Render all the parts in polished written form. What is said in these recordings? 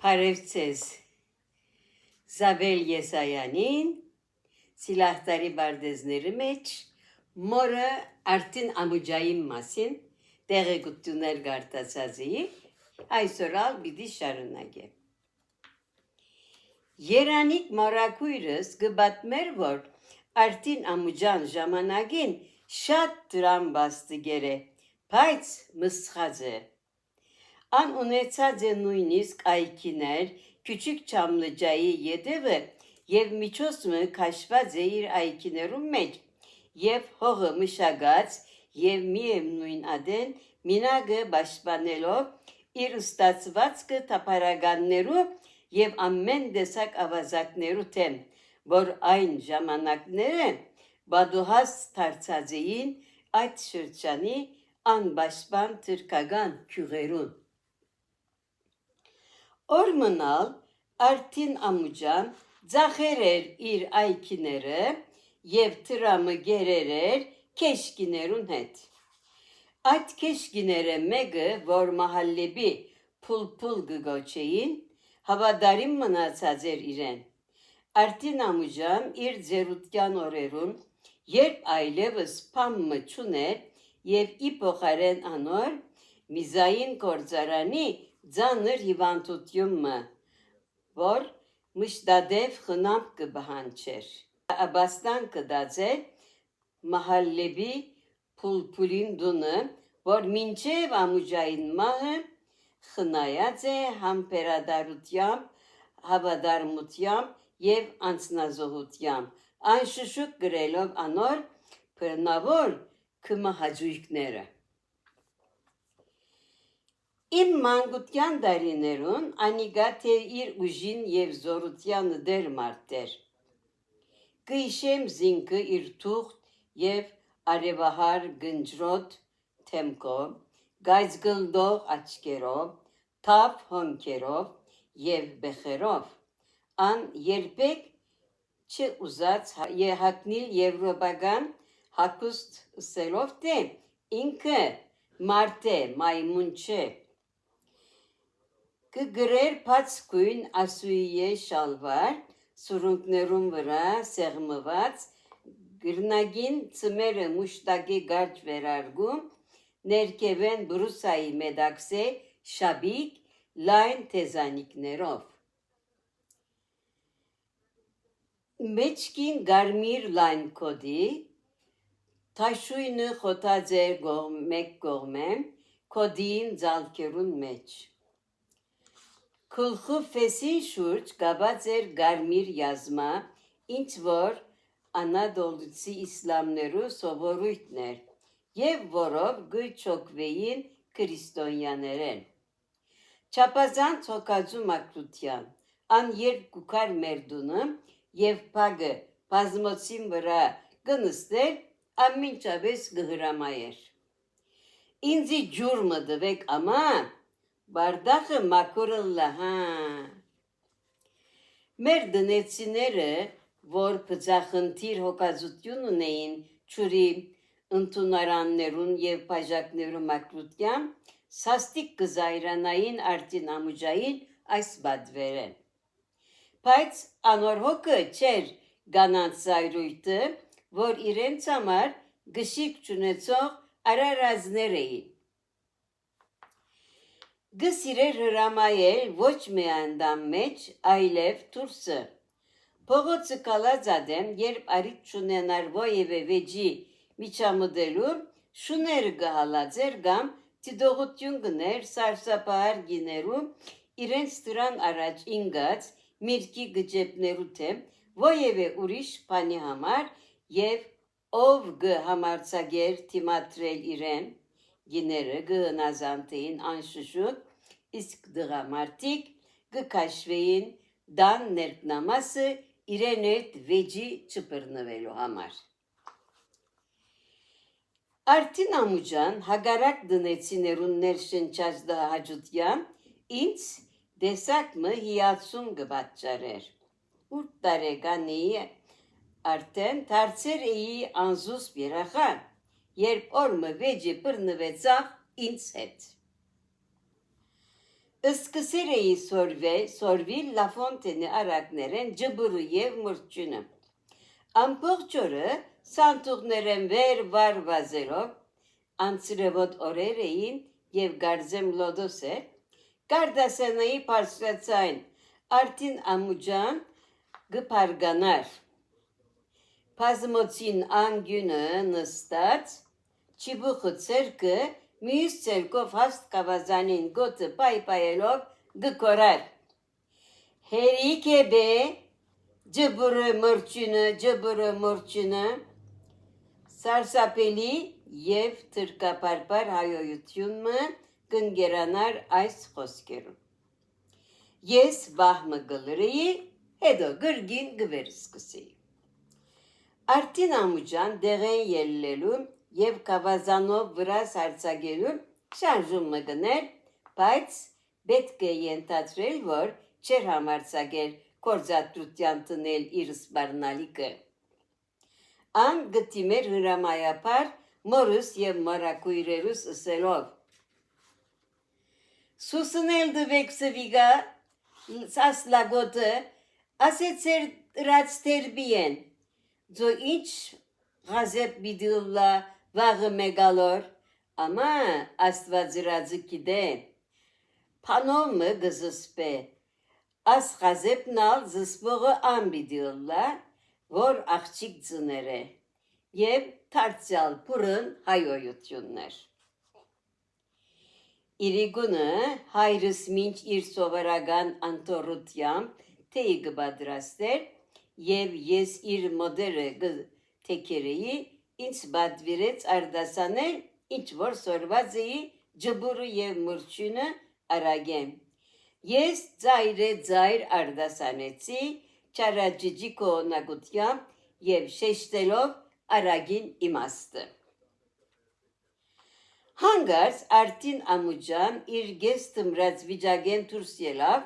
Հարևցես Զաբել Եսայանին Սիլահտարի բարդեզների մեջ մորը արդին ամուջային մասին տեղեկություններ գարտացածի այսօրալ բիդի շարունակե։ Երանիկ մորակույրս գբատմեր որ արդին ամուջան ժամանակին շատ դրամ բաստիգեր է, բայց մսխած է։ Ան ունեցած է նույնիսկ այքիներ, küçük Çamlıca'yı յետևը եւ միջոցը քաշված է իր այքիներում մեջ եւ հողը մշակած եւ միևնույն ադեն մինագը պաշտպանելով իր ստացվածքը թափարականներու եւ ամեն տեսակ ավազակներու թեմ, որ այն ժամանակները բադուհաս դարձած էին այդ շրջանի անպաշտպան թրքական քյուղերուն։ Օրմնալ արդին ամուջան ձախեր էր իր այքիները եւ տրամը գերեր էր քեշկիներուն հետ։ Այդ քեշկիները մեկը, որ մահալլեբի փուլփուլ գոչեին, հավադարին մնացած էր իրեն։ Արդին ամուջան իր ձերության օրերուն, երբ այլևս փամը չուներ եւ ի փոխարեն անոր միզային կորձարանի ձանր հիվանդությունը, որ մշտադեպ խնամք կբահանչեր։ Աբաստան կդածել մահալլեբի փուլփուլին դունը, որ մինչև ամուջային մահը խնայած է համբերադարությամբ, հավադարմությամբ եւ անձնազոհությամբ, անշշուկ գրելով անոր բռնավոր կմահաճույքները։ Իմ մանկության տարիներուն անիգա թե իր ուժին եւ զորությանը դեր մարտեր։ Կհիշեմ զինքը իր թուղթ եւ արևահար գնջրոտ թեմքով, գայծգլդող աչքերով, թավ հոնքերով եւ բեխերով, ան երբեք չուզած հագնել եվրոպական հագուստ սելով թե ինքը մարդ է, մայմուն չէ։ Կգրեր բացկույն ասուիե շալվար, սուրունքներուն վրա սեղմված, գրնագին ծմերը մուշտակի գարջ վերարգում, ներքևեն բրուսայի մեդաքսե շաբիկ լայն թեզանիկներով։ Մեջքին գարմիր լայն կոդի, թաշույնը խոտած էր մեկ կողմեմ, կոդին ձալքերուն մեջ։ Քլխու ֆեսին շուրջ կապած էր գարմիր յազմա, ինչ որ Անադոլուցի իսլամներու սովորույթն էր, եւ որով գճոկվեին քրիստոնյաներեն։ Չափազանց հոգածու մակրության, ան երբ կուքար մերդունը եւ փագը բազմոցին վրա կնստեր, ամենջավես գհրամայեր։ Ինձի ջուր մը դվեք ամա, բարդախը մակուրըլլա հա։ Մեր դնեցիները, որ բծախնդիր հոգածություն ունեին ճուրի ընդունարաններուն եւ բաժակներու մակրության, սաստիկ կզայրանային արդին ամուջային այս բադվերեն։ Բայց անոր հոգը չէր գանանց զայրույթը, որ իրենց համար գշիկ չունեցող արարածներ էին։ Գսիրեր հրամայել ոչ միայն դամ մեջ, այլև դուրսը։ Փողոցը կալած ադեմ, երբ արիտ չունենար ովևէ վեճի միջամտելու, շուները գհալածեր կամ դիդողություն գներ սարսափահար գիներու իրենց դրան առաջ ինգած միրգի գջեպներու թեմ ովևէ ուրիշ բանի համար եւ ով գհամարցագեր թիմատրել իրեն գիները գհնազանդեին անշշուկ, իսկ դղամարտիկ գքաշվեին դան ներքնամասը իրեն հետ վեճի չբռնվելու համար։ Արդին ամուջան հագարակ դնեցիներուն ներշնչած դահաջության ինձ դեսակմը հիացում գբատճարեր։ 8 տարեկանի արդեն դարձեր էի անզուսպ երախա, երբ օրմը վեճի բռնվեցավ ինձ հետ։ Սկսեր էի սորվիլ լաֆոնտենի արակներեն ջբուրու և մուրճունը։ Ամբողջ օրը սանտուղներեն վեր վազելով, անցրևոտ օրեր էին և գարձեմ լոդոս էր, կարդասենայի պարսրացայն արդին ամուջան գպարգանար։ Պազմոցին անգյունը նստած, չիբուխը ծերկը մյուս ծերկով հաստ կավազանին գոտը պայպայելով գկորար։ Հերիք է բե, ջբուրը մուրճունը, սարսապելի և թրկապարպար հայոյությունը կընկերանար այս խոսքերում։ Ես վահմը գլրեի, հետո գրգին գվեր սկսեի։ Արդին ամուջան դեղեն ելլելու և կավազանով վրաս հարցագելու շարժումը գներ, բայց պետք է ենթադրել, որ չեր համարձակել կորզատրության տնել իր սպառնալիքը։ Ան գտիմեր հրամայապար մորուս և մորակույրերուս ասելով. Սուսնել դվեք սվիգա, սաս լագոտը, ասեցեր ռաց տերբիեն, ձո ինչ ғազեպ բիդիլլա վաղը մեգալոր, ամա աստվածրածը կիդե, պանոմը գզսպե, աս ғազեպնալ զսպողը ամբիդիլլա, որ աղջիկ ծներ է, և թարցյալ պուրն հայոյություններ։ Իրիգունը հայրս մինչ իր սովորական անտորությամբ թեյ գբադրաստեր և ես իր մոդերը թեքերեի, ինձ բադվիրեց արդասանել, ինչ որ սորված էի ջբուրը և մուրճունը արագեմ։ Ես ծայր արդասանեցի չարաջիջի կողոնակությամբ և շեշտելով արագին իմաստը։ Հանգարց արդին ամուջան իր գես տմրած վիճակեն դուրս ելավ,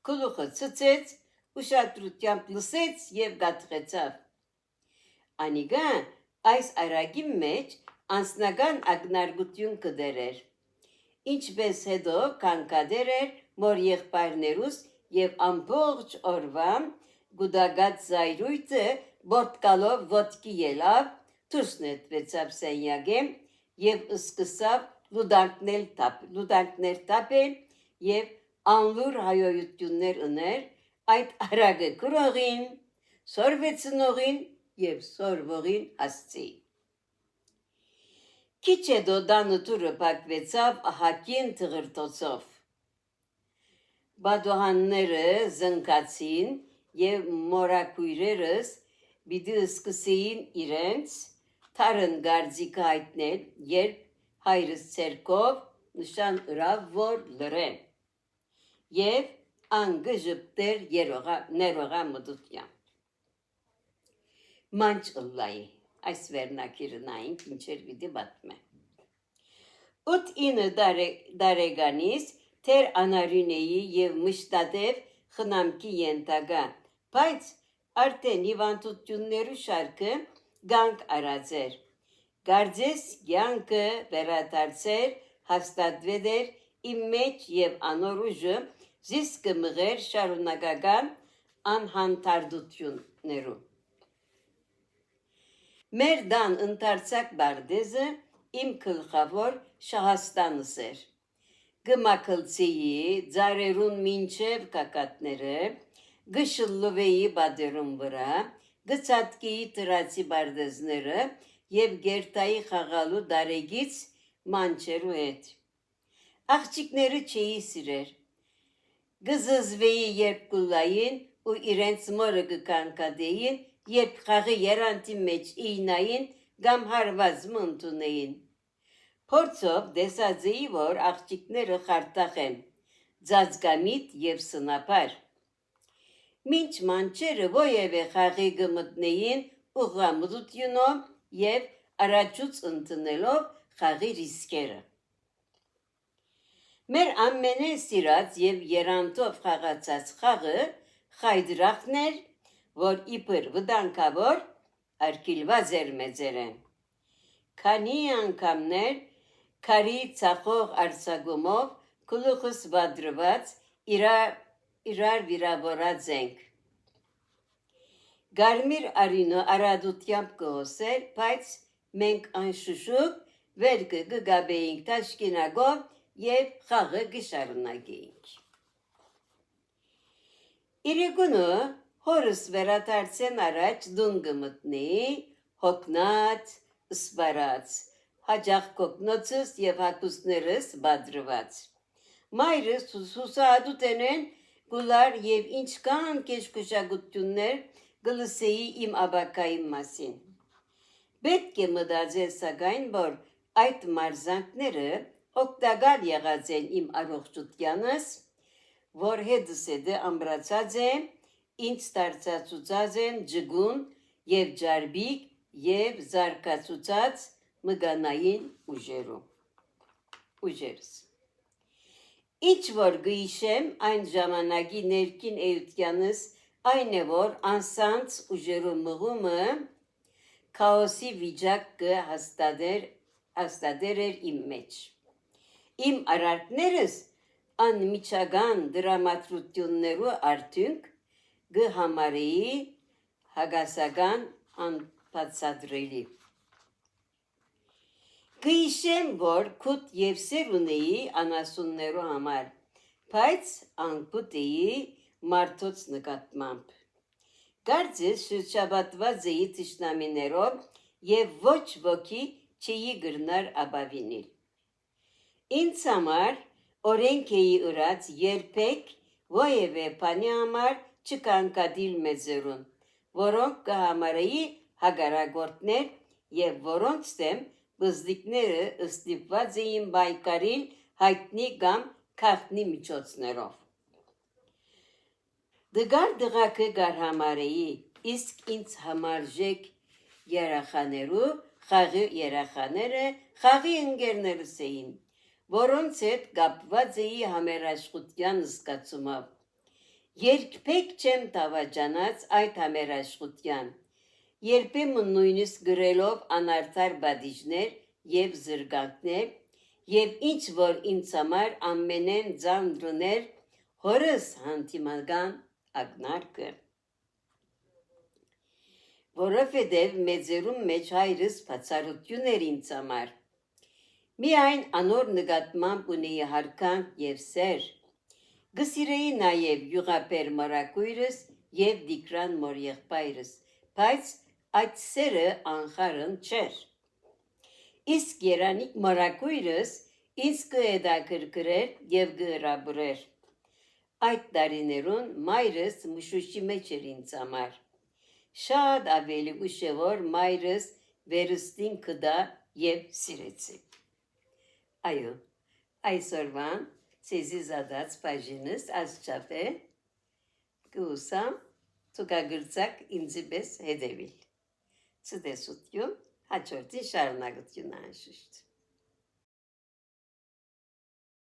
գլուխը ցցեց, ուշադրությամբ լսեց և գաթղեցավ։ Անիգա այս արագի մեջ անձնական ակնարկություն կդերեր, ինչպես հետո կանգադեր էր մոր եղբայրներուս և ամբողջ օրվա գուդագած զայրույթը բորտկալով ոտքի ելավ, դուրս նետվեցավ սենյակեն և սկսավ լուդանքներ տապել և անլուր հայոյություններ ուներ այդ արագը գրողին, սորվեցնողին և սորվողին Աստծին։ Քիչ հետո տանը դուռը փակվեցավ ահագին թղրտոցով։ Բադոհանները զնգացին և մորակույրերս պիտի սկսեին իրենց թարն գարձիկը հայտնել, երբ հայրս ձեռքով նշան ըրավ, որ լռեն, և անգժպտեր ներողամտությամբ։ Մանչ ըլլայի, այս վերնակիրը նայինք, ինչեր պիտի պատմեմ։ 8-9 տարեկանից թեր անարյուն էի և մշտադեպ խնամքի ենթակա, բայց արդեն հիվանդություններու շարքը գանք արած էր։ Կարծես կյանքը վերադարձեր, հաստատվեր էր իմ մեջ և անոր ուժը զիս կմղեր շարունակական անհանդարտություններու։ Մեր տան ընդարձակ պարտեզը իմ գլխավոր Շահաստանս էր։ Կմաքլցեի ծառերուն մինչև գագաթները, կշլլվեի պատերուն վրա, կցատկեի տրածի պարտեզները և կերտայի խաղալու տարեգից մանչերու հետ։ Աղջիկները չէի սիրեր։ Կզզվեի, երբ կուլային ու իրենց մորը կկանգադեին, երբ խաղի երանտի մեջ իյնային կամ հարվածը ընդունեին։ Փորձով տեսած էի, որ աղջիկները խարդախ են, ծածկամիտ և սնապար։ Մինչ մանչերը ովևէ խաղի կմտնեին ուղղամտությունով և առաջուց ընդունելով խաղի ռիսկերը։ Մեր ամենասիրած և երանտով խաղացած խաղը խայդրախն էր, որ իբր վտանգավոր արգիլված էր մեծերեն։ Քանի անգամներ քարի ծախող արձակումով գլուխս բադրված իրար վիրավորած ենք։ Գարմիր արինը արադությամբ կհոսեր, բայց մենք անշուշուկ վեր կգաբեինք Տաշկինագով և խաղը կշարունակեինք։ Իրիկունը հորս վերադարձեն առաջ դուն կմտնեի, հոգնած, սպարած, հաջախ կոգնոցս և հակուսներս բադրված։ Մայրս հուսահատութենեն գուլար և ինչքան կեշկուշագություններ գլսեի իմ աբակայի մասին։ Պետք է մտածել սակայն, որ այդ մարզանքները օգտակար եղած են իմ առողջությանս, որ հետս հետը ամրացած է, ինձ դարձածուցած են ջգուն և ջարբիկ և զարգացուցած մգանային ուժերս։ Ինչ որ գիշեմ այն ժամանակի ներքին էությանս այն է, որ անսանց ուժերու մղումը քաոսի վիճակ կհաստատեր էր իմ մեջ։ Իմ արարքներս անմիջական դրամատրություններու արդյունք կհամարեի հագասական անբացատրելի։ Կհիշեմ, որ քութ և սեր ունեի անասուններու համար, բայց անկութ էի մարդոց նկատմամբ։ Կարծես շրջապատված էի թշնամիներով և ոչ ոքի չէի կրնար ապավինել։ Ինձ համար օրենք էի ըրած երբեք ովևէ բանի համար չկանգադիլ մեծերուն, որոնք կհամարեի հակառակորդներ և որոնց դեմ բզդիկները ստիպված էին պայքարել հայտնի կամ գաղտնի միջոցներով։ Տգար տղաքը կարհամարեի, իսկ ինձ համարժեք երեխաներու խաղի երեխաները խաղի ընկերներս էին, որոնց հետ կապված էի համերաշխության զգացումով։ Երբեք չեմ դավաճանած այդ համերաշխության, երբեմն նույնիսկ գրելով անարդար պատիժներ և զրկանքներ, և ինչ որ ինձ համար ամենեն ծանրն էր հորս հանդիմանական ակնարկը։ Որովհետև մեծերուն մեջ հայրս բացառություն էր ինձ համար։ Միայն անոր նկատմամբ ունեի հարկանք և սեր։ Կսիրեի նաև յուղաբեր մորաքույրս և Տիգրան մորեղբայրս, բայց այդ սերը անխառն չէր։ Իսկ երանիկ մորաքույրս ինձ կհետաքրքրեր և կհրաբրեր։ Այդ տարիներուն մայրս մշուշի մեջ էր ինձ համար։ Շատ ավելի ուշևոր մայրս վերստին գտա և սիրեցի։ Այո, այսօրվան ցեզի զադած բաժինս ասչափ է, կուսամ ցուկագրծակ ինձի պես հետևիլ։ Ցտեսություն, հաջորդի շարունակություն անշուշտ։